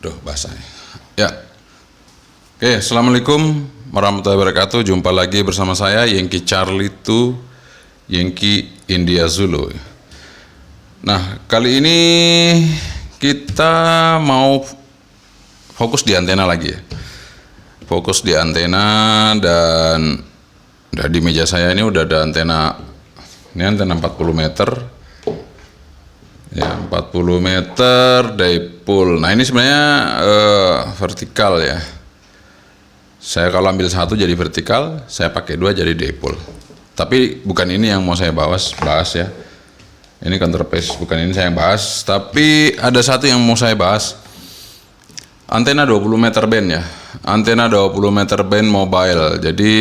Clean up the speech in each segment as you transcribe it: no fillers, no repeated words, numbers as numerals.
Aduh, basah ya. Oke, assalamualaikum warahmatullahi wabarakatuh. Jumpa lagi bersama saya Yankee Charlie 2 Yankee India Zulu. Nah, kali ini kita mau fokus di antena lagi ya. Fokus di antena, dan di meja saya ini udah ada antena. Ini antena 40 meter. Ya, 40 meter dipole. Nah, ini sebenarnya vertikal ya. Saya kalau ambil satu jadi vertikal, saya pakai dua jadi dipole. Tapi bukan ini yang mau saya bahas ya. Ini counterpace, bukan ini saya yang bahas. Tapi ada satu yang mau saya bahas. Antena 20 meter band ya. Antena 20 meter band mobile. Jadi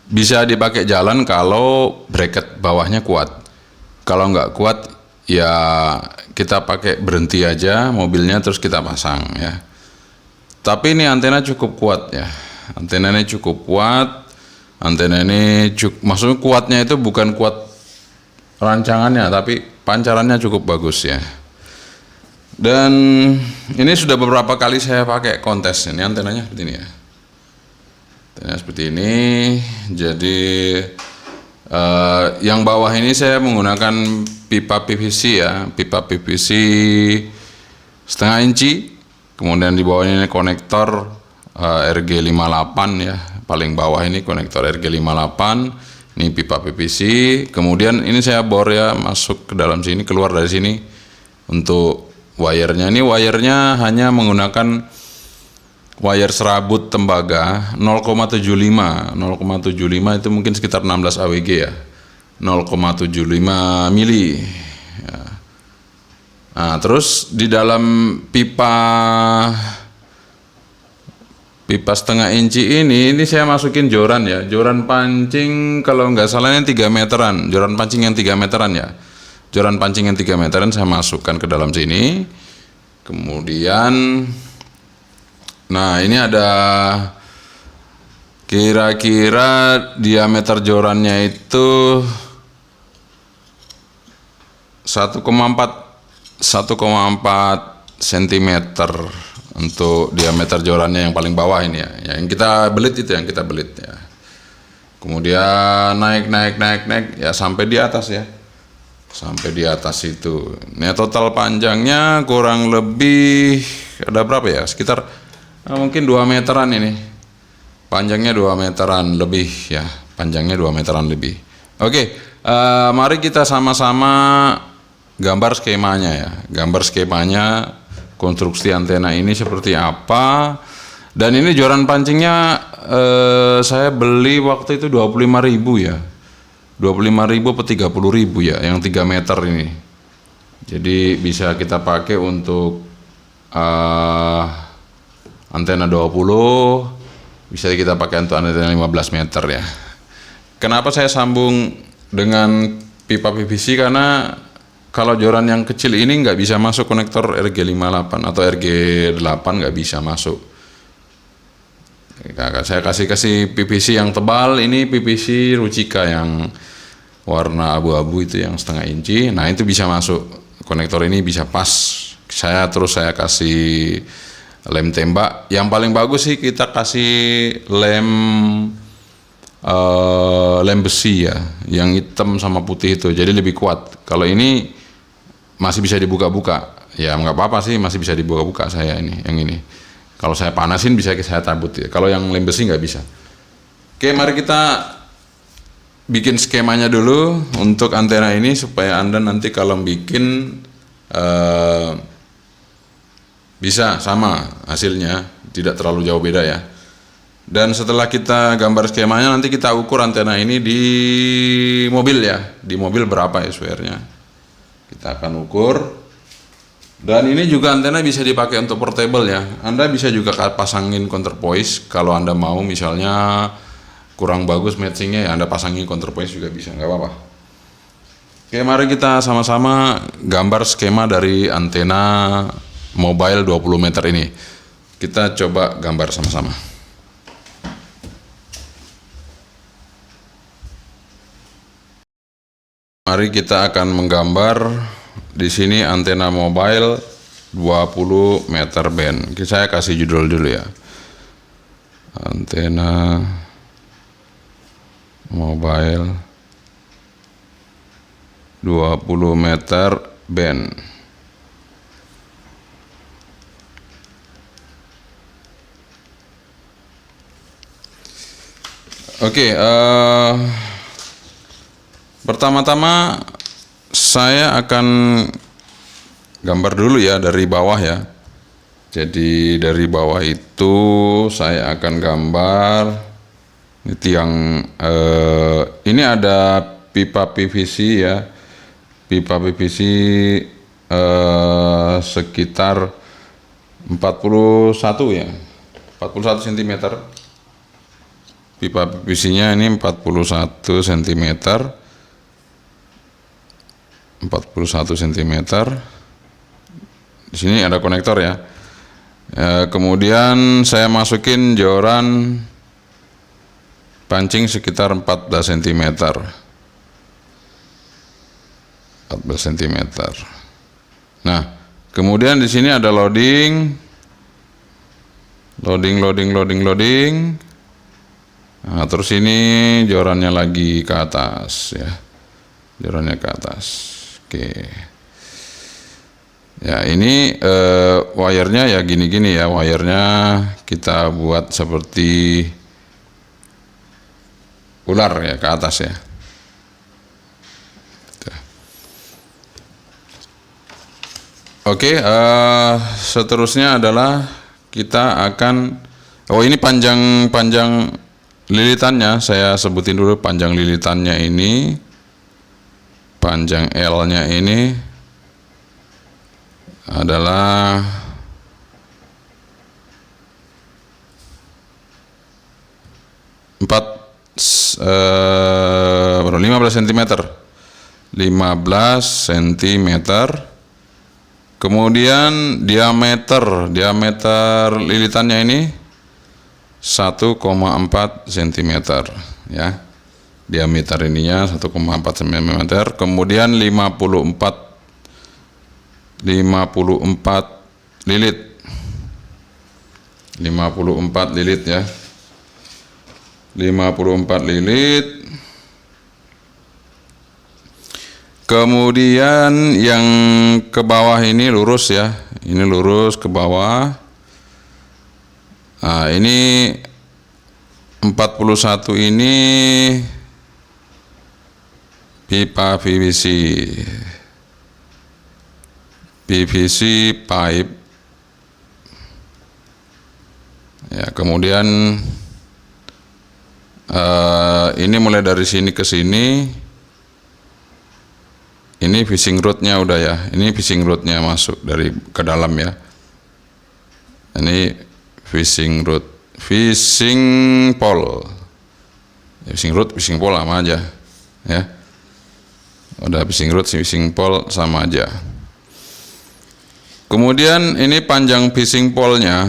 bisa dipakai jalan kalau bracket bawahnya kuat. Kalau nggak kuat, ya kita pakai berhenti aja mobilnya terus kita pasang ya. Tapi ini antena cukup kuat ya. Antena ini cukup kuat. Antena ini maksudnya kuatnya itu bukan kuat rancangannya, tapi pancarannya cukup bagus ya. Dan ini sudah beberapa kali saya pakai kontes. Ini antenanya seperti ini ya. Antena seperti ini. Jadi yang bawah ini saya menggunakan pipa PVC ya, pipa PVC setengah inci. Kemudian di bawah ini konektor RG58 ya, paling bawah ini konektor RG58. Ini pipa PVC. Kemudian ini saya bor ya, masuk ke dalam sini, keluar dari sini untuk wire-nya. Ini wire-nya hanya menggunakan wire serabut tembaga 0,75. 0,75 itu mungkin sekitar 16 AWG ya. 0,75 mili. Ya. Nah, terus di dalam pipa setengah inci ini saya masukin joran ya. Joran pancing kalau nggak salah ini 3 meteran. Joran pancing yang 3 meteran ya. Joran pancing yang 3 meteran saya masukkan ke dalam sini. Kemudian, nah ini ada kira-kira diameter jorannya itu 1,4 cm untuk diameter jorannya yang paling bawah ini ya. Yang kita belit itu yang kita belit ya. Kemudian naik ya sampai di atas ya. Sampai di atas itu. Ini total panjangnya kurang lebih ada berapa ya? Sekitar mungkin 2 meteran ini. Panjangnya 2 meteran lebih ya. Panjangnya 2 meteran lebih. Oke, mari kita sama-sama gambar skemanya ya. Gambar skemanya konstruksi antena ini seperti apa. Dan ini joran pancingnya saya beli waktu itu 25.000 ya. 25.000 atau 30.000 ya, yang 3 meter ini. Jadi bisa kita pakai untuk antena 20, bisa kita pakai untuk antena 15 meter ya. Kenapa saya sambung dengan pipa PVC? Karena kalau joran yang kecil ini nggak bisa masuk konektor RG58 atau RG8, nggak bisa masuk. Saya kasih PVC yang tebal. Ini PVC Rucika yang warna abu-abu itu yang setengah inci. Nah itu bisa masuk konektor ini, bisa pas. Saya kasih lem tembak. Yang paling bagus sih kita kasih lem besi ya, yang hitam sama putih itu. Jadi lebih kuat. Kalau ini masih bisa dibuka-buka. Ya nggak apa-apa sih, masih bisa dibuka-buka saya ini, yang ini. Kalau saya panasin bisa saya cabut ya. Kalau yang lem besi nggak bisa. Oke, mari kita bikin skemanya dulu untuk antena ini supaya Anda nanti kalau bikin bisa sama hasilnya, tidak terlalu jauh beda ya. Dan setelah kita gambar skemanya, nanti kita ukur antena ini di mobil ya. Di mobil berapa SWR-nya. Kita akan ukur. Dan ini juga antena bisa dipakai untuk portable ya. Anda bisa juga pasangin counterpoise kalau Anda mau, misalnya kurang bagus matchingnya ya, Anda pasangin counterpoise juga bisa, nggak apa-apa. Oke, mari kita sama-sama gambar skema dari antena mobile 20 meter ini. Kita coba gambar sama-sama. Mari kita akan menggambar di sini antena mobile 20 meter band. Saya kasih judul dulu ya. Antena mobile 20 meter band. Oke, pertama-tama saya akan gambar dulu ya dari bawah ya. Jadi dari bawah itu saya akan gambar ini tiang, ini ada pipa PVC ya, pipa PVC sekitar 41 ya, 41 cm. Pipa PVC-nya ini 41 cm. 41 cm. Di sini ada konektor ya. Kemudian saya masukin joran pancing sekitar 14 cm. 14 cm. Nah, kemudian di sini ada loading. Nah, terus ini jorannya lagi ke atas ya. Jorannya ke atas. Oke. Ya, ini wire-nya ya gini-gini ya. Wire-nya kita buat seperti ular ya, ke atas ya. Oke, seterusnya adalah kita akan, ini panjang lilitannya, saya sebutin dulu panjang lilitannya ini, panjang L-nya ini adalah 15 cm. 15 cm. Kemudian diameter lilitannya ini 1,4 cm ya. Diameter ininya 1,4 cm. Kemudian 54 lilit. 54 lilit ya. 54 lilit. Kemudian yang ke bawah ini lurus ya. Ini lurus ke bawah. Nah, ini 41 ini pipa PVC. PVC pipe. Ya, kemudian ini mulai dari sini ke sini. Ini fishing rodnya udah ya. Ini fishing rodnya masuk dari ke dalam ya. Ini fishing rod, fishing pole. Fishing rod, fishing pole sama aja ya. Udah fishing rod, fishing pole sama aja. Kemudian ini panjang fishing pole-nya.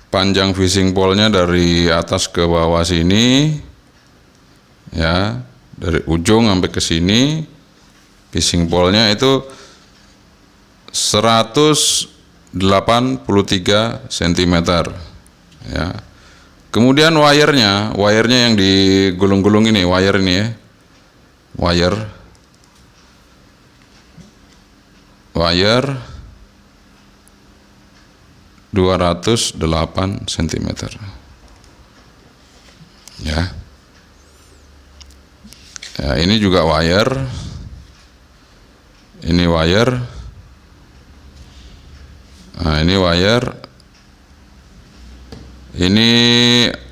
Panjang fishing pole-nya dari atas ke bawah sini ya, dari ujung sampai ke sini. Fishing pole-nya itu 183 cm ya. Kemudian wire-nya yang digulung-gulung ini, wire ini ya. Wire 208 cm ya. Ya, ini juga wire. Ini wire. Nah, ini wire. Ini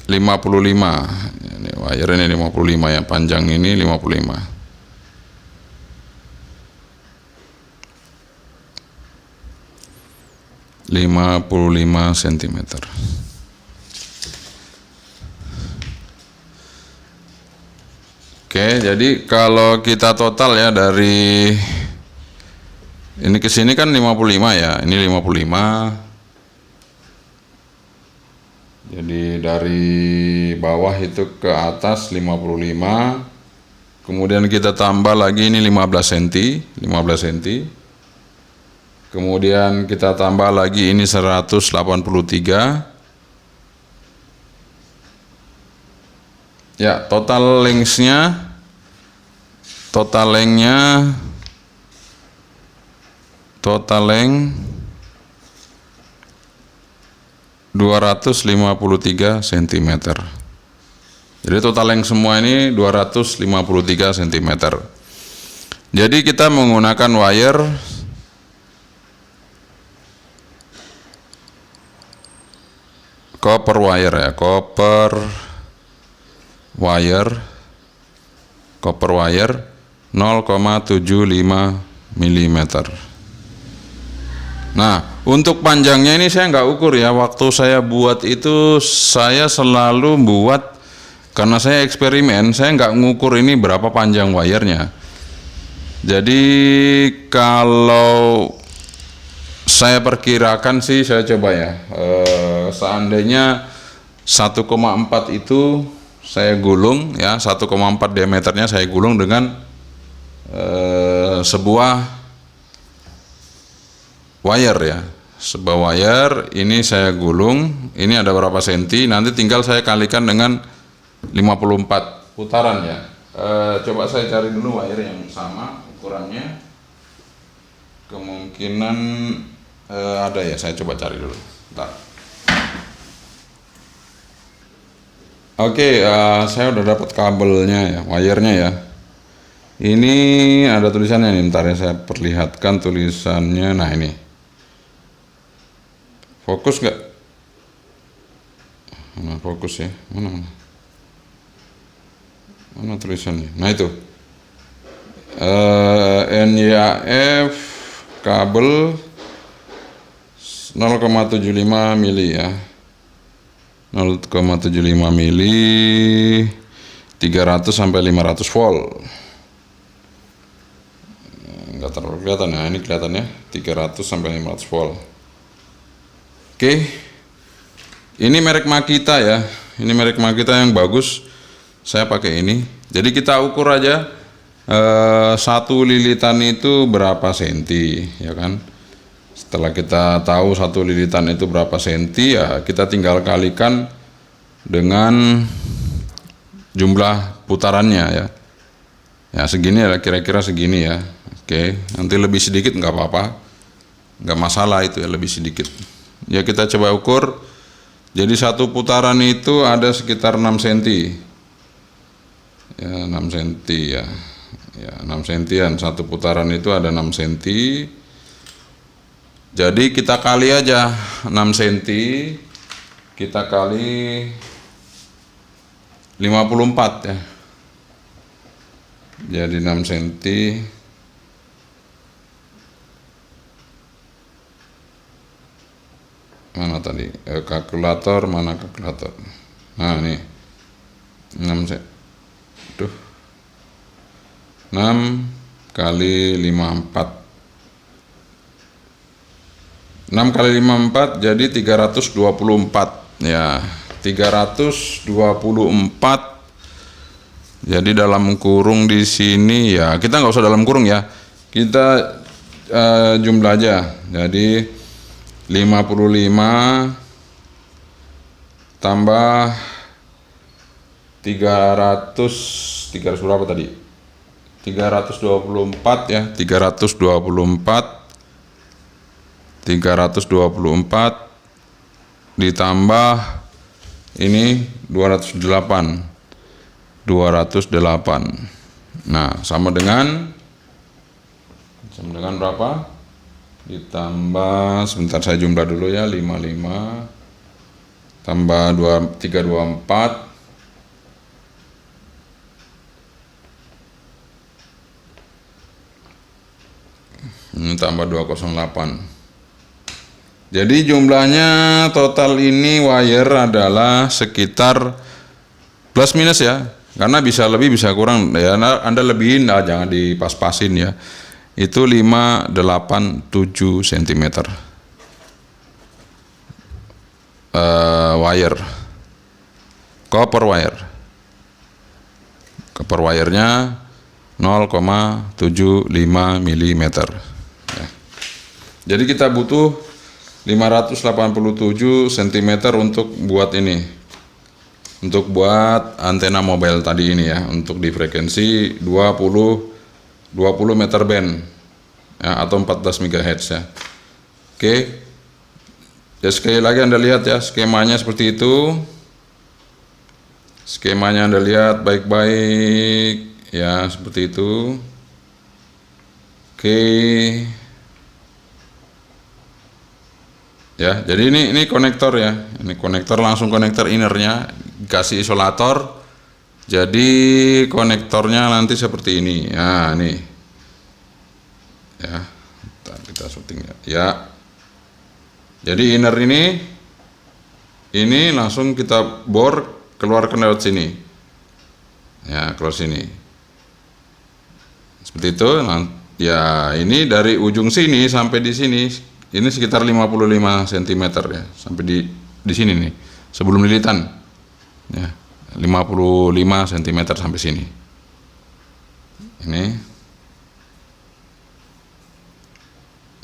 55. Ini wire ini 55 yang panjang ini 55. cm. Oke, jadi kalau kita total ya dari ini ke sini kan 55 ya. Ini 55. Jadi dari bawah itu ke atas 55. Kemudian kita tambah lagi ini 15 cm. Kemudian kita tambah lagi ini 183. Ya, total lengthnya 253 cm. Jadi total length semua ini 253 cm. Jadi kita menggunakan wire copper wire ya, copper wire 0,75 mm. Nah, untuk panjangnya ini saya nggak ukur ya. Waktu saya buat itu saya selalu buat, karena saya eksperimen, saya nggak ngukur ini berapa panjang wire-nya. Jadi kalau saya perkirakan sih, saya coba ya, seandainya 1,4 itu saya gulung ya, 1,4 diameternya saya gulung dengan sebuah wire ya, sebuah wire ini saya gulung, ini ada berapa senti, nanti tinggal saya kalikan dengan 54 putaran ya. Coba saya cari dulu wire yang sama ukurannya, kemungkinan ada ya, saya coba cari dulu. Bentar. Oke, saya udah dapat kabelnya ya, wire-nya ya. Ini ada tulisannya nih, bentar ya, saya perlihatkan tulisannya. Nah ini, fokus nggak? Mana fokus ya? Mana tulisannya? Nah itu, NYAF kabel 0,75 mili ya, 0,75 mili, 300 sampai 500 volt. Nggak terlalu kelihatan ya, ini kelihatannya 300 sampai 500 volt. Oke, ini merek Makita ya, ini merek Makita yang bagus, saya pakai ini. Jadi kita ukur aja satu lilitan itu berapa senti ya kan. Setelah kita tahu satu lilitan itu berapa senti ya, kita tinggal kalikan dengan jumlah putarannya ya. Ya segini ya, kira-kira segini ya. Oke, nanti lebih sedikit nggak apa-apa, nggak masalah itu ya, lebih sedikit. Ya kita coba ukur. Jadi satu putaran itu ada sekitar 6 cm. Ya 6 cm ya. Ya 6 sentian, satu putaran itu ada 6 cm. Jadi kita kali aja 6 cm, kita kali 54 ya. Jadi 6 cm mana tadi? Kalkulator, mana kalkulator? Nah, ini 6 cm. Tuh. 6 kali 54. 6 kali 54 jadi 324 ya, 324. Jadi dalam kurung di sini ya, kita nggak usah dalam kurung ya, kita jumlah aja. Jadi 55 tambah 300 berapa tadi? 324 ya, 324 ditambah ini 208. Nah, sama dengan berapa? Ditambah, sebentar saya jumlah dulu ya, 55 tambah 324 ini tambah 208. Jadi jumlahnya total ini wire adalah sekitar plus minus ya, karena bisa lebih bisa kurang ya, Anda lebihin lah, jangan dipas-pasin ya. Itu 587 cm wire, copper wirenya 0,75 mm ya. Jadi kita butuh 587 cm untuk buat ini. Untuk buat antena mobile tadi ini ya, untuk di frekuensi 20 meter band ya, atau 14 MHz ya. Oke. Ya sekali lagi Anda lihat ya skemanya seperti itu. Skemanya Anda lihat baik-baik ya, seperti itu. Oke. Ya, jadi ini konektor ya. Ini konektor, langsung konektor innernya kasih isolator. Jadi konektornya nanti seperti ini. Ya, nih. Ya. Bentar, kita syuting ya. Ya. Jadi inner ini langsung kita bor, keluarkan lewat sini. Ya, keluar sini. Seperti itu. Nah, ya, ini dari ujung sini sampai di sini. Ini sekitar 55 cm ya, sampai di sini nih, sebelum lilitan. Ya, 55 cm sampai sini. Ini.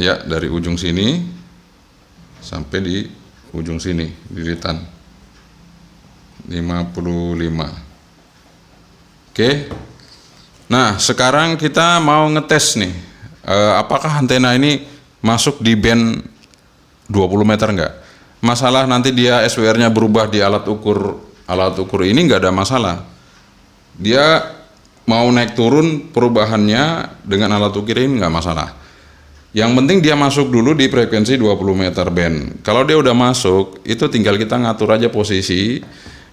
Ya, dari ujung sini sampai di ujung sini, lilitan. 55. Oke. Nah, sekarang kita mau ngetes nih. Apakah antena ini masuk di band 20 meter enggak? Masalah nanti dia SWR-nya berubah di alat ukur ini enggak ada masalah. Dia mau naik turun perubahannya dengan alat ukur ini enggak masalah. Yang penting dia masuk dulu di frekuensi 20 meter band. Kalau dia udah masuk, itu tinggal kita ngatur aja posisi,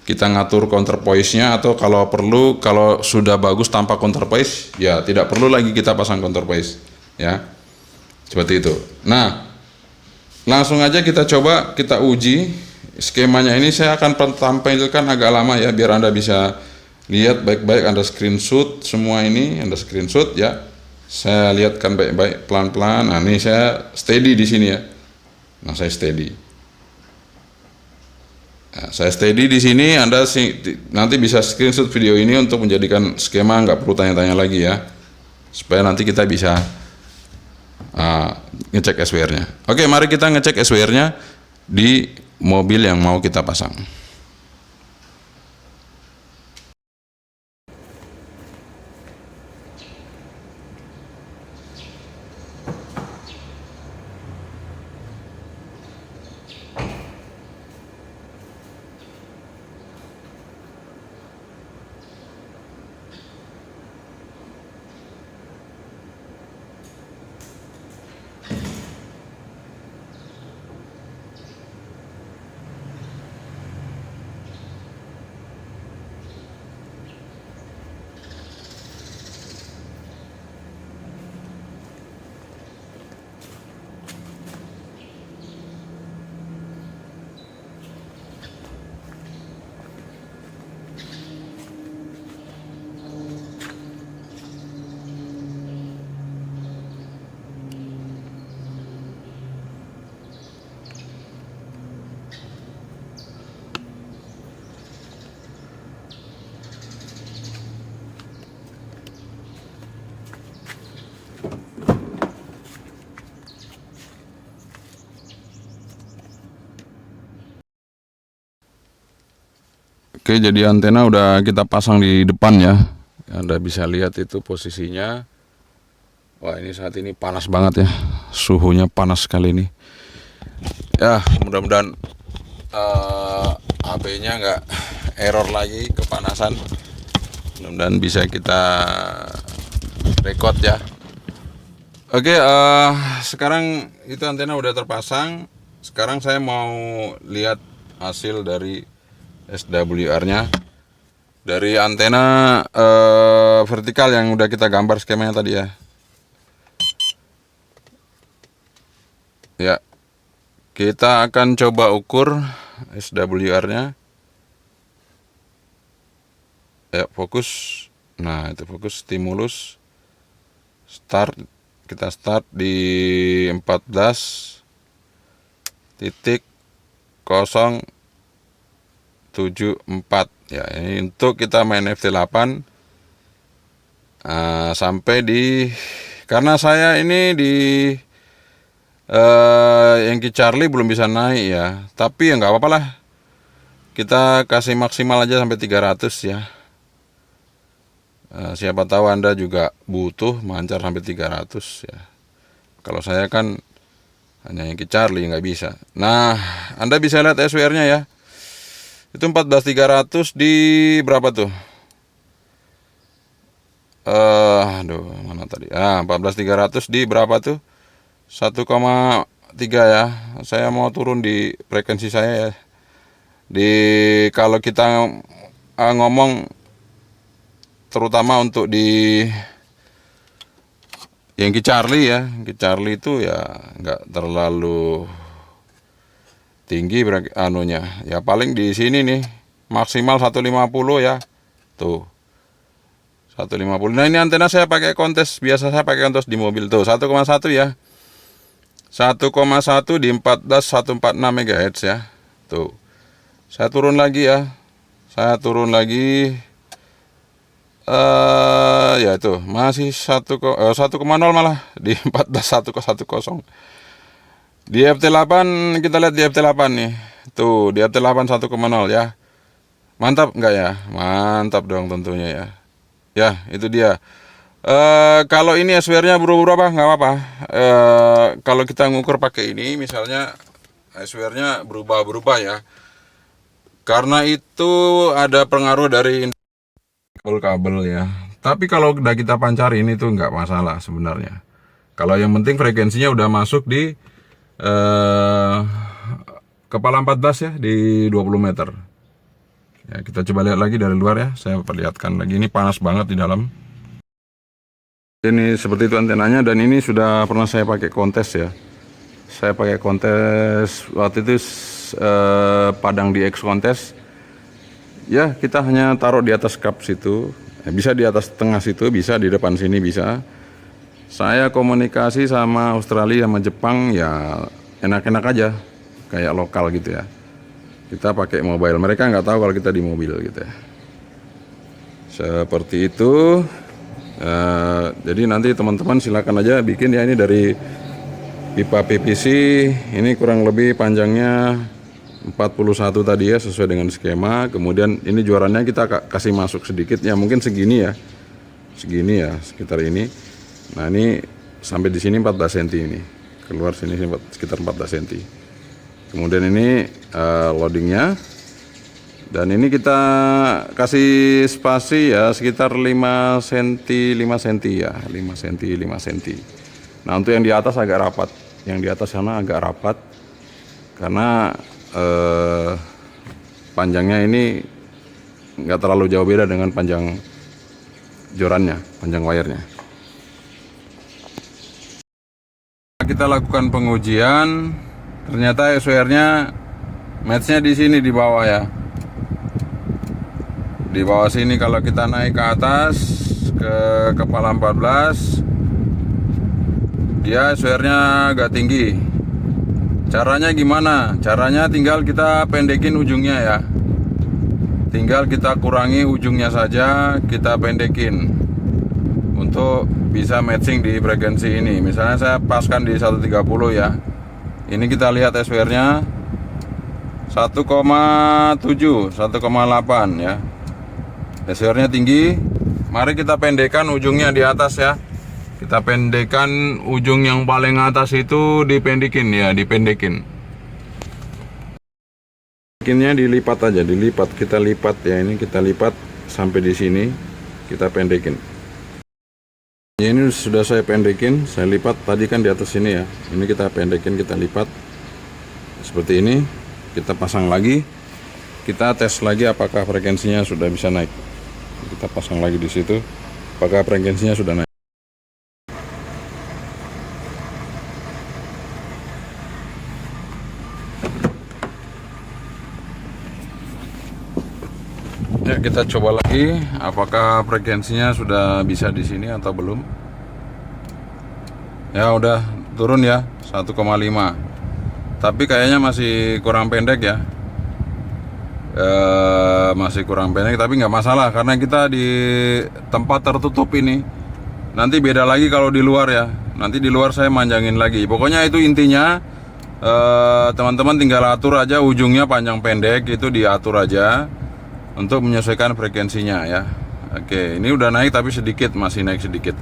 kita ngatur counterpoise-nya, atau kalau perlu, kalau sudah bagus tanpa counterpoise, ya tidak perlu lagi kita pasang counterpoise ya. Seperti itu. Nah, langsung aja kita coba, kita uji skemanya. Ini saya akan tampilkan agak lama ya, biar Anda bisa lihat baik-baik. Anda screenshot semua ini, Anda screenshot ya. Saya lihatkan baik-baik, pelan-pelan. Nah, ini saya steady di sini ya. Nah, saya steady. Nah, saya steady di sini. Anda nanti bisa screenshot video ini untuk menjadikan skema, nggak perlu tanya-tanya lagi ya, supaya nanti kita bisa ngecek SWR-nya. Oke, mari kita ngecek SWR-nya di mobil yang mau kita pasang. Oke, jadi antena udah kita pasang di depan ya. Anda bisa lihat itu posisinya. Wah, ini saat ini panas banget ya. Suhunya panas sekali ini. Ya, mudah-mudahan HP-nya nggak error lagi, kepanasan. Mudah-mudahan bisa kita record ya. Oke, sekarang itu antena udah terpasang. Sekarang saya mau lihat hasil dari SWR-nya dari antena vertikal yang udah kita gambar skemanya tadi ya. Ya, kita akan coba ukur SWR-nya. Ya, fokus. Nah, itu fokus stimulus. Start, kita start di 14.074 ya. Ini untuk kita main FT8 sampai di, karena saya ini di Yankee Charlie belum bisa naik ya, tapi ya nggak apa-apa lah, kita kasih maksimal aja sampai 300 ya. Siapa tahu Anda juga butuh mancar sampai 300 ya. Kalau saya kan hanya Yankee Charlie nggak bisa. Nah, Anda bisa lihat SWR nya ya, itu 14.300 di berapa tuh? Aduh, mana tadi? 14.300 di berapa tuh? 1,3 ya. Saya mau turun di frekuensi saya ya. Kalau kita ngomong terutama untuk di Yankee Charlie ya, Yankee Charlie itu ya nggak terlalu tinggi anunya. Ya paling di sini nih maksimal 150 ya. Tuh. 150. Nah, ini antena saya pakai kontes, biasa saya pakai kontes di mobil tuh 1,1 ya. 1,1 di 14.146 MHz ya. Tuh. Saya turun lagi ya. Saya turun lagi. Ya itu masih 1,0 malah di 14.110. Di FT8 kita lihat di FT8 nih. Tuh, di FT8 1,0 ya. Mantap enggak ya? Mantap dong tentunya ya. Ya, itu dia. Kalau ini SWR-nya berubah-ubah nggak apa-apa. Kalau kita ngukur pakai ini, misalnya SWR-nya berubah-berubah ya. Karena itu ada pengaruh dari kabel ya. Tapi kalau udah kita pancarin itu nggak masalah sebenarnya. Kalau yang penting frekuensinya udah masuk di kepala 14 ya, di 20 meter. Ya, kita coba lihat lagi dari luar ya. Saya perlihatkan lagi, ini panas banget di dalam. Ini seperti itu antenanya, dan ini sudah pernah saya pakai kontes ya. Saya pakai kontes waktu itu Padang DX kontes. Ya, kita hanya taruh di atas kap situ. Ya, bisa di atas tengah situ, bisa di depan sini bisa. Saya komunikasi sama Australia sama Jepang ya enak-enak aja, kayak lokal gitu ya. Kita pakai mobile, mereka nggak tahu kalau kita di mobil gitu ya. Seperti itu. Jadi nanti teman-teman silakan aja bikin ya, ini dari pipa PVC. Ini kurang lebih panjangnya 41 tadi ya, sesuai dengan skema. Kemudian ini juarannya kita kasih masuk sedikit ya, mungkin segini ya, sekitar ini. Nah, ini sampai di sini 14 cm ini, keluar sini sekitar 14 cm. Kemudian ini loadingnya, dan ini kita kasih spasi ya sekitar 5 cm ya, 5 cm. Nah, untuk yang di atas agak rapat, yang di atas sana agak rapat karena panjangnya ini nggak terlalu jauh beda dengan panjang jorannya, panjang wire-nya. Kita lakukan pengujian, ternyata SWR-nya match-nya di sini di bawah ya. Di bawah sini kalau kita naik ke atas ke kepala 14, dia SWR-nya agak tinggi. Caranya gimana? Caranya tinggal kita pendekin ujungnya ya. Tinggal kita kurangi ujungnya saja, kita pendekin untuk bisa matching di frekuensi ini. Misalnya saya paskan di 130 ya. Ini kita lihat SWR-nya 1,7, 1,8 ya. SWR-nya tinggi. Mari kita pendekkan ujungnya di atas ya. Kita pendekkan ujung yang paling atas itu, dipendekin ya, dipendekin. Bikinnya dilipat aja, dilipat, kita lipat ya, ini kita lipat sampai di sini, kita pendekin. Ya, ini sudah saya pendekin, saya lipat tadi kan di atas sini ya. Ini kita pendekin, kita lipat seperti ini, kita pasang lagi, kita tes lagi apakah frekuensinya sudah bisa naik. Kita pasang lagi di situ, apakah frekuensinya sudah naik. Ya, kita coba lagi apakah frekuensinya sudah bisa di sini atau belum. Ya, udah turun ya 1,5. Tapi kayaknya masih kurang pendek ya. Masih kurang pendek, tapi nggak masalah karena kita di tempat tertutup ini. Nanti beda lagi kalau di luar ya. Nanti di luar saya manjangin lagi. Pokoknya itu intinya, teman-teman tinggal atur aja ujungnya panjang pendek itu diatur aja untuk menyesuaikan frekuensinya ya. Oke, ini udah naik tapi sedikit, masih naik sedikit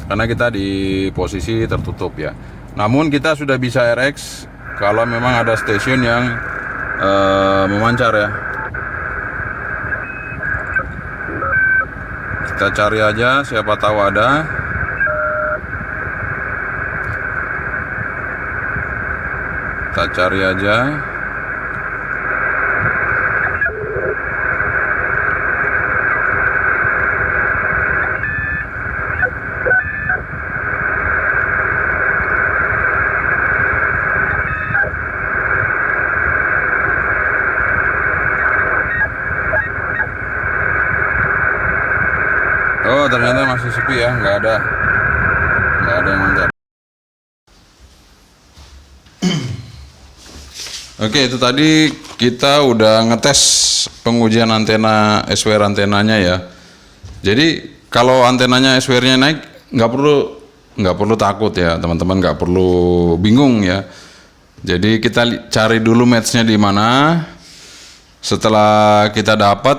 karena kita di posisi tertutup ya. Namun kita sudah bisa RX kalau memang ada stasiun yang memancar ya. Kita cari aja, siapa tahu ada. Kita cari aja. Oh, ternyata masih sepi ya, nggak ada yang mancar. Oke, itu tadi kita udah ngetes pengujian antena SWR antenanya ya. Jadi kalau antenanya SWR-nya naik, nggak perlu takut ya teman-teman, nggak perlu bingung ya. Jadi kita cari dulu match-nya di mana. Setelah kita dapat,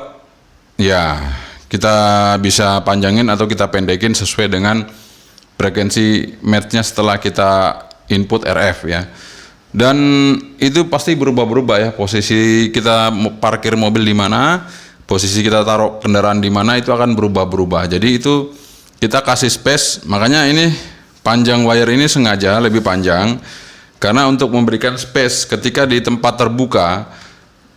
ya kita bisa panjangin atau kita pendekin sesuai dengan frekuensi match-nya setelah kita input RF ya. Dan itu pasti berubah-berubah ya, posisi kita parkir mobil di mana, posisi kita taruh kendaraan di mana itu akan berubah-berubah. Jadi itu kita kasih space, makanya ini panjang wire ini sengaja lebih panjang karena untuk memberikan space ketika di tempat terbuka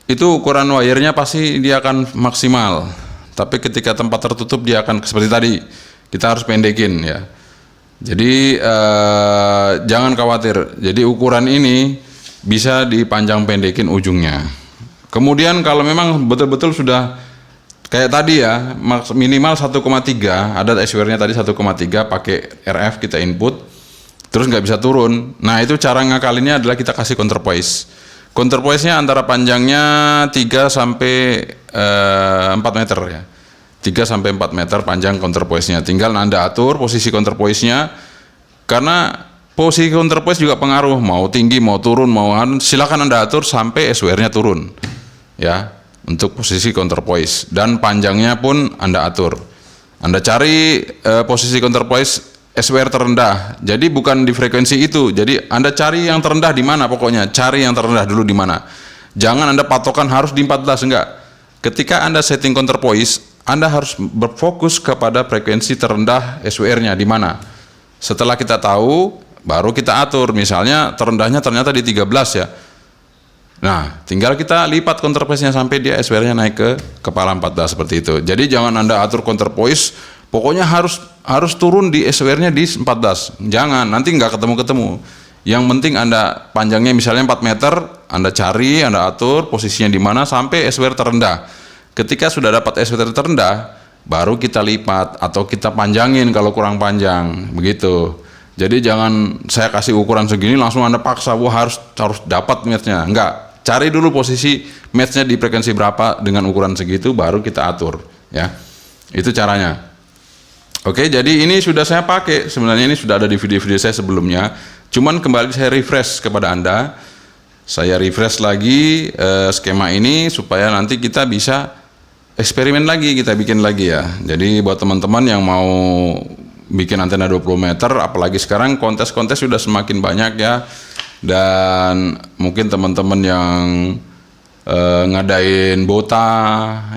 itu ukuran wire-nya pasti dia akan maksimal. Tapi ketika tempat tertutup dia akan seperti tadi, kita harus pendekin ya. Jadi jangan khawatir. Jadi ukuran ini bisa dipanjang pendekin ujungnya. Kemudian kalau memang betul-betul sudah kayak tadi ya, minimal 1,3, ada SWR-nya tadi 1,3 pakai RF kita input, terus nggak bisa turun. Nah itu cara ngakalinnya adalah kita kasih counterpoise. Counterpoise-nya antara panjangnya 3 sampai 4 meter ya. 3 sampai 4 meter panjang counterpoise-nya. Tinggal Anda atur posisi counterpoise-nya. Karena posisi counterpoise juga pengaruh, mau tinggi, mau turun, silakan Anda atur sampai SWR-nya turun. Ya, untuk posisi counterpoise dan panjangnya pun Anda atur. Anda cari posisi counterpoise SWR terendah. Jadi bukan di frekuensi itu. Jadi Anda cari yang terendah di mana pokoknya. Cari yang terendah dulu di mana. Jangan Anda patokan harus di 14, enggak. Ketika Anda setting counterpoise, Anda harus berfokus kepada frekuensi terendah SWR-nya di mana. Setelah kita tahu, baru kita atur. Misalnya terendahnya ternyata di 13 ya. Nah, tinggal kita lipat counterpoise-nya sampai dia SWR-nya naik ke kepala 14 seperti itu. Jadi jangan Anda atur counterpoise, pokoknya harus turun di SWR-nya di 14. Jangan, nanti nggak ketemu-ketemu. Yang penting Anda panjangnya misalnya 4 meter, Anda cari, Anda atur posisinya di mana sampai SWR terendah. Ketika sudah dapat SWR terendah, baru kita lipat atau kita panjangin kalau kurang panjang, begitu. Jadi jangan saya kasih ukuran segini langsung Anda paksa, wah harus dapat match-nya. Enggak, cari dulu posisi match-nya di frekuensi berapa dengan ukuran segitu, baru kita atur ya. Itu caranya. Oke, jadi ini sudah saya pakai, sebenarnya ini sudah ada di video-video saya sebelumnya. Cuman kembali saya refresh kepada Anda. Saya refresh lagi skema ini supaya nanti kita bisa eksperimen lagi, kita bikin lagi ya. Jadi buat teman-teman yang mau bikin antena 20 meter, apalagi sekarang kontes-kontes sudah semakin banyak ya. Dan mungkin teman-teman yang ngadain bota,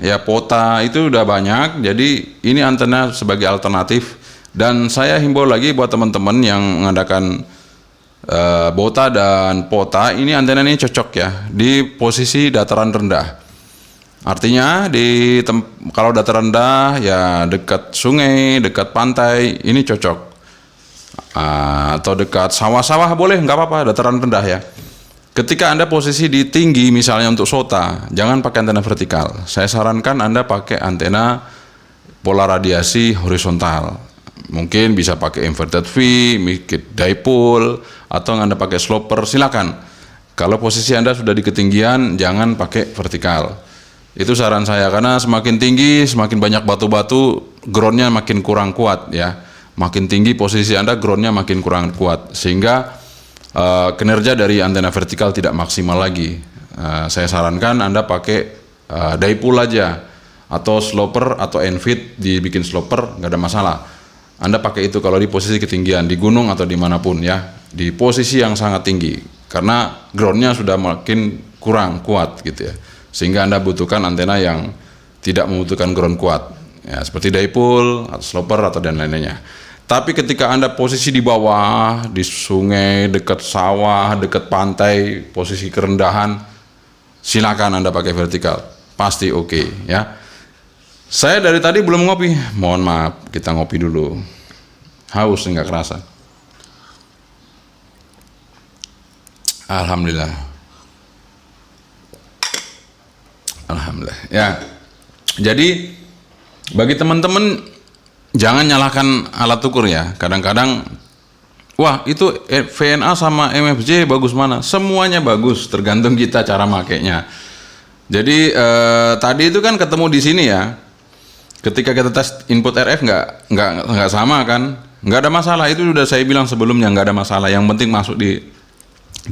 ya pota itu udah banyak. Jadi ini antena sebagai alternatif. Dan saya himbau lagi buat teman-teman yang mengadakan bota dan pota, ini antena ini cocok ya di posisi dataran rendah. Artinya kalau dataran rendah ya dekat sungai, dekat pantai, ini cocok. Atau dekat sawah-sawah boleh, nggak apa-apa, dataran rendah ya. Ketika Anda posisi di tinggi misalnya untuk SOTA, jangan pakai antena vertikal. Saya sarankan Anda pakai antena pola radiasi horizontal. Mungkin bisa pakai inverted V, dipole, atau Anda pakai sloper, silakan. Kalau posisi Anda sudah di ketinggian, jangan pakai vertikal. Itu saran saya, karena semakin tinggi, semakin banyak batu-batu, groundnya makin kurang kuat ya. Makin tinggi posisi Anda, groundnya makin kurang kuat, sehingga kinerja dari antena vertikal tidak maksimal lagi. Saya sarankan Anda pakai dipole aja, atau sloper atau end-feed dibikin sloper, nggak ada masalah. Anda pakai itu kalau di posisi ketinggian, di gunung atau dimanapun ya, di posisi yang sangat tinggi, karena groundnya sudah makin kurang kuat gitu ya, sehingga Anda butuhkan antena yang tidak membutuhkan ground kuat ya, seperti dipole atau sloper atau dan lainnya. Tapi ketika Anda posisi di bawah, di sungai, dekat sawah, dekat pantai, posisi kerendahan, silakan Anda pakai vertikal, pasti oke ya. Saya dari tadi belum ngopi, mohon maaf, kita ngopi dulu. Haus nggak kerasa. Alhamdulillah. Alhamdulillah. Ya. Jadi bagi teman-teman jangan nyalahkan alat ukur ya. Kadang-kadang wah itu VNA sama MFJ bagus mana? Semuanya bagus, tergantung kita cara makainya. Jadi tadi itu kan ketemu di sini ya. Ketika kita tes input RF nggak sama kan, nggak ada masalah. Itu sudah saya bilang sebelumnya, nggak ada masalah. Yang penting masuk di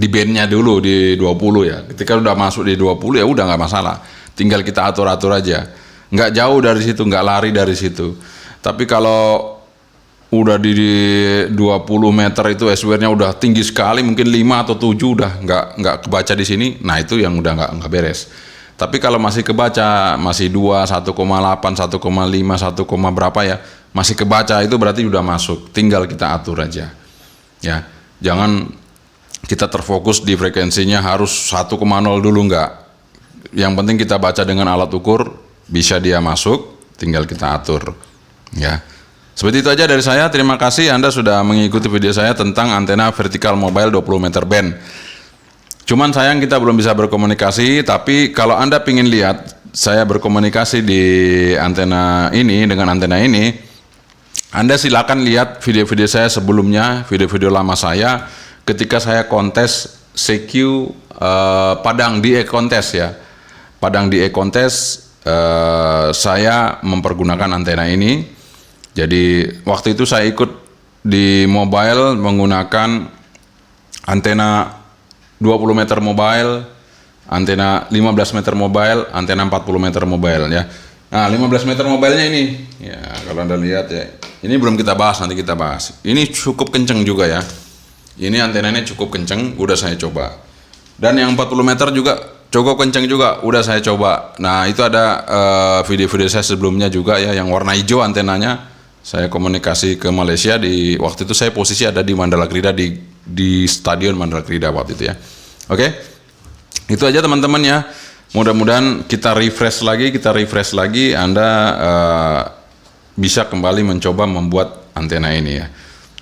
bandnya dulu di 20 ya. Ketika udah masuk di 20 ya udah nggak masalah. Tinggal kita atur-atur aja. Nggak jauh dari situ, nggak lari dari situ. Tapi kalau udah di 20 meter itu SWR-nya udah tinggi sekali, mungkin 5 atau 7 udah nggak kebaca di sini. Nah itu yang udah nggak beres. Tapi kalau masih kebaca, masih 2, 1,8, 1,5, 1, berapa ya, masih kebaca, itu berarti udah masuk. Tinggal kita atur aja. Ya, jangan kita terfokus di frekuensinya harus 1,0 dulu, enggak. Yang penting kita baca dengan alat ukur, bisa dia masuk, tinggal kita atur. Ya. Seperti itu aja dari saya. Terima kasih Anda sudah mengikuti video saya tentang antena vertikal mobile 20 meter band. Cuman sayang kita belum bisa berkomunikasi, tapi kalau Anda ingin lihat saya berkomunikasi di antena ini dengan antena ini, Anda silakan lihat video-video saya sebelumnya, video-video lama saya ketika saya kontes CQ Padang di e-kontes ya. Padang di e-kontes saya mempergunakan antena ini. Jadi waktu itu saya ikut di mobile menggunakan antena 20 meter mobile, antena 15 meter mobile, antena 40 meter mobile ya. Nah 15 meter mobilenya ini, ya kalau Anda lihat ya, ini belum kita bahas, nanti kita bahas. Ini cukup kenceng juga ya. Ini antenanya cukup kenceng, udah saya coba. Dan yang 40 meter juga cukup kenceng juga, udah saya coba. Nah itu ada video-video saya sebelumnya juga ya, yang warna hijau antenanya. Saya komunikasi ke Malaysia, di waktu itu saya posisi ada di Mandala Krida, di stadion Mandala Krida waktu itu ya. Oke, itu aja teman-teman ya. Mudah-mudahan kita refresh lagi, Anda bisa kembali mencoba membuat antena ini ya.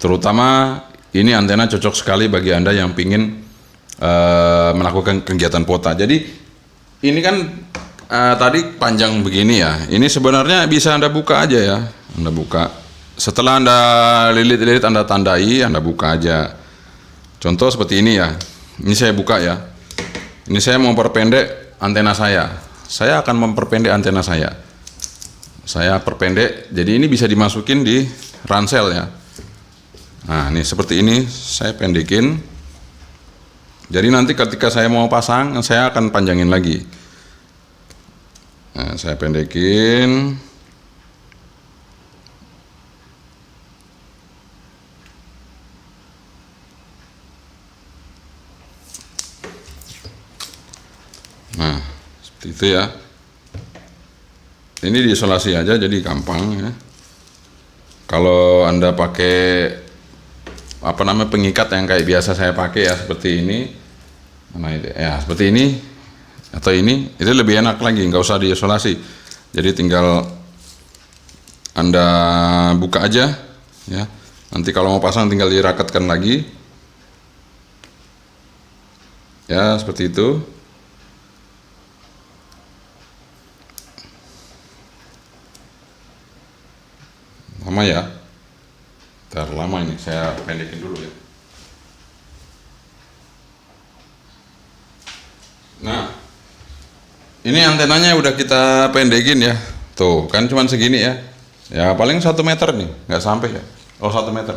Terutama ini antena cocok sekali bagi Anda yang ingin melakukan kegiatan pota. Jadi ini kan tadi panjang begini ya. Ini sebenarnya bisa Anda buka aja ya. Anda buka. Setelah Anda lilit-lilit, Anda tandai, Anda buka aja. Contoh seperti ini ya. Ini saya buka ya. Ini saya mau perpendek antena saya. Saya akan memperpendek antena saya. Saya perpendek. Jadi ini bisa dimasukin di ransel ya. Nah, ini seperti ini saya pendekin. Jadi nanti ketika saya mau pasang, saya akan panjangin lagi. Nah, saya pendekin. Nah, seperti itu ya. Ini diisolasi aja, jadi gampang ya. Kalau Anda pakai pengikat yang kayak biasa saya pakai ya, seperti ini. Nah, ya seperti ini atau ini, itu lebih enak lagi, nggak usah diisolasi. Jadi tinggal Anda buka aja ya. Nanti kalau mau pasang tinggal dirakatkan lagi. Ya, seperti itu. Lama ya. Lama ini, saya pendekin dulu ya. Nah, ini antenanya udah kita pendekin ya. Tuh, kan cuma segini ya. Ya paling 1 meter nih, nggak sampai ya. Oh, 1 meter.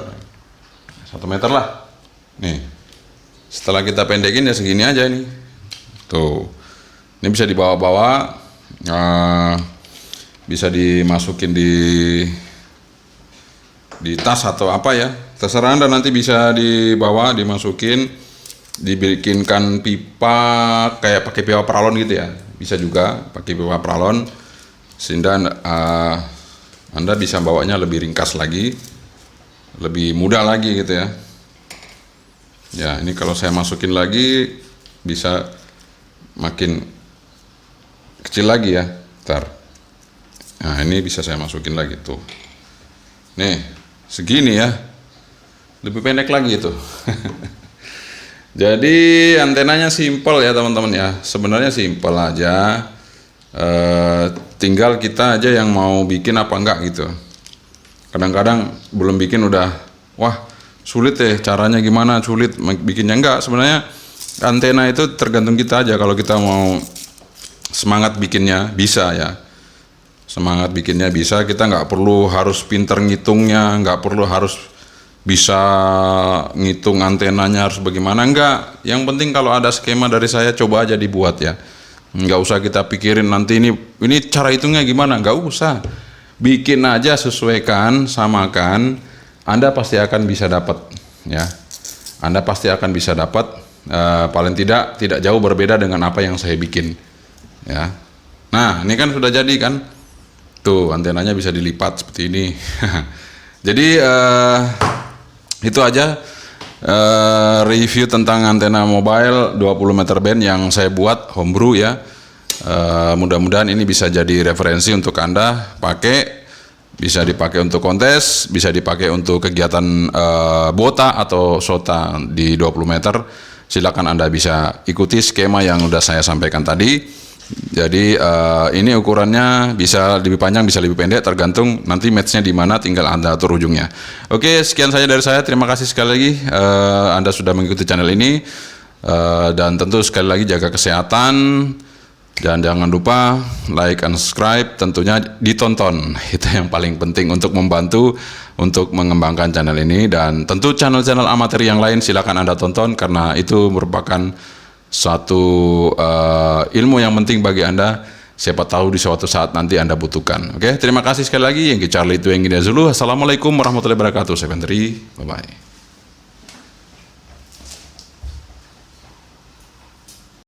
1 meter lah. Nih. Setelah kita pendekin ya segini aja ini. Tuh. Ini bisa dibawa-bawa. Bisa dimasukin di tas atau apa ya, terserah Anda. Nanti bisa dibawa, dimasukin, dibikinkan pipa kayak pakai pipa paralon gitu ya, bisa juga pakai pipa paralon sehingga Anda bisa bawanya lebih ringkas lagi, lebih mudah lagi gitu ya. Ya, ini kalau saya masukin lagi bisa makin kecil lagi ya, ntar. Nah, ini bisa saya masukin lagi tuh. Nih, segini ya. Lebih pendek lagi itu. Jadi antenanya simple ya teman-teman ya. Sebenarnya simple aja. Tinggal kita aja yang mau bikin apa enggak gitu. Kadang-kadang belum bikin udah, wah sulit caranya gimana, sulit bikinnya. Enggak, sebenarnya antena itu tergantung kita aja. Kalau kita mau semangat bikinnya bisa ya. Semangat bikinnya bisa, kita nggak perlu harus pinter ngitungnya, nggak perlu harus bisa ngitung antenanya harus bagaimana, enggak. Yang penting kalau ada skema dari saya, coba aja dibuat ya. Nggak usah kita pikirin nanti ini cara hitungnya gimana, nggak usah. Bikin aja, sesuaikan, samakan, Anda pasti akan bisa dapat ya. Anda pasti akan bisa dapat, paling tidak jauh berbeda dengan apa yang saya bikin ya. Nah, ini kan sudah jadi kan. Tuh, antenanya bisa dilipat seperti ini. Jadi itu aja review tentang antena mobile 20 meter band yang saya buat homebrew ya. Mudah-mudahan ini bisa jadi referensi untuk Anda pakai. Bisa dipakai untuk kontes, bisa dipakai untuk kegiatan BOTA atau SOTA di 20 meter. Silakan Anda bisa ikuti skema yang sudah saya sampaikan tadi. Jadi ini ukurannya bisa lebih panjang, bisa lebih pendek, tergantung nanti matchnya di mana, tinggal Anda atur ujungnya. Oke, sekian saja dari saya. Terima kasih sekali lagi Anda sudah mengikuti channel ini, dan tentu sekali lagi jaga kesehatan dan jangan lupa like and subscribe, tentunya ditonton. Itu yang paling penting untuk membantu untuk mengembangkan channel ini, dan tentu channel-channel amatir yang lain silakan Anda tonton karena itu merupakan suatu ilmu yang penting bagi Anda. Siapa tahu di suatu saat nanti Anda butuhkan. Oke, terima kasih sekali lagi. Yang Charlie itu yang Zulu. Assalamualaikum warahmatullahi wabarakatuh. Saya Bye bye.